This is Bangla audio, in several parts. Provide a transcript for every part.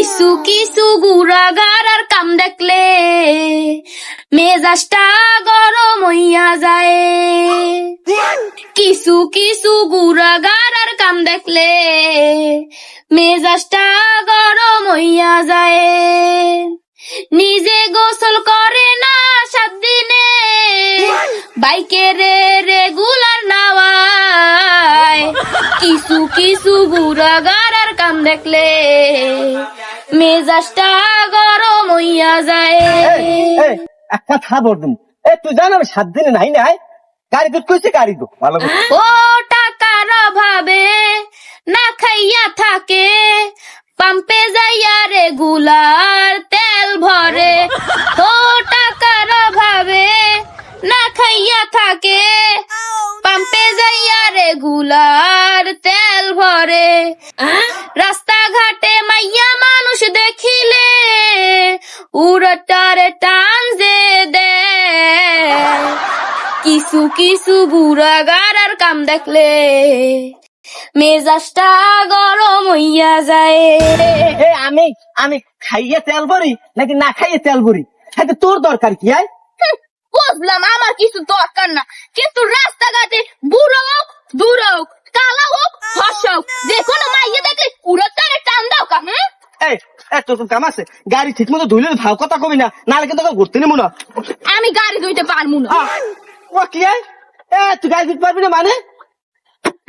কিছু কিছু গুড়াগার আর কাম দেখলে মেজাজটা গরম হইয়া যায়। কিছু কিছু গুড়াগার আর কাম দেখলে মেজাজটা গরম হইয়া যায়। নিজে গোসল করে না 7 দিনে, বাইকের রেগুলার নাওয়ায়। কিছু কিছু গুড়াগার আর কাম দেখলে মেজাজটা গরম হইয়া যায়। একটা খাবার দিন তুই জানো 7 দিনে নাই নাই গাড়ি দুধ কইছে গাড়ি দো ভালো ও টাকার অভাবে না খাইয়া থাকে, পাম্পে যাইয়া রেগুলার তেল ভরে। ও টাকার অভাবে না খাইয়া থাকে, পাম্পে যাইয়া রেগুলার তেল ভরে। রাস্তাঘাটে মাইয়া মানুষ দেখিলে উড়টারে টান যে দেয়। কিছু কিছু গুড়াগার আর কাম দেখলে মেজাজটা গরম হইয়া যায়। আমি আমি খাইয়ে তেল ভরি নাকি না খাইয়ে তেল ভরি সেটা তোর দরকার কি? বুঝলাম আমার কিছু দরকার না, কিন্তু রাস্তাঘাটে বুড়ো হোক দূর হোক, কালা হোক ফর্সা হোক, যে কোনো মাইয়া দেখলে উড়টারে টান দাও কা। এই তোর কাম আছে? গাড়ি ঠিক মতো ধুইলে ভাও কথা কবি না, নাহলে কিন্তু ঘুরতে নিবো না। আমি গাড়ি ধুইতে পারবো না। ও কি তুই গাড়ি দিতে পারবি না মানে?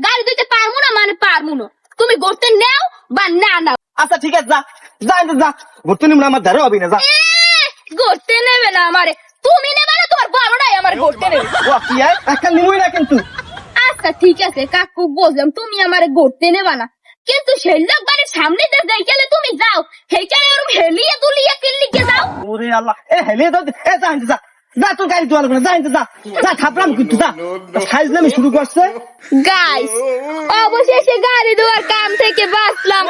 গাড়ি ধুইতে পারবো না মানে পারবো না, তুমি গড়তে নাও বা না নাও। আচ্ছা ঠিক আছে, যা যা এনে যা, ঘুরতে নিবো না, আমার ধারে হবি না, যা। গড়তে নেবে না আমারে, তুমি নেবে না, তোমার বড়টাই আমার গড়তে নেবে। ও কি একটা নিবই না কিন্তু। আচ্ছা ঠিক আছে কাকু, বুঝলাম তুমি আমারে গড়তে নেবা না, কিন্তু সেই লোক বাড়ির সামনে দিয়ে যাইলে তুমি যাও, সেইখানে ওরকম হেলিয়ে দুলিয়ে কিল্লিকে যাও। ওরে আল্লাহ, হেলিয়ে দাও, যা এনে যা, যা তোর গাড়ি ধোয়া লাগবে না, যা এনে যা, যা থাপলাম কিন্তু, যা সাইজ নামে শুরু করছে। গাইস, অবশেষে গাড়ি ধোয়ার কাম থেকে বাঁচলাম।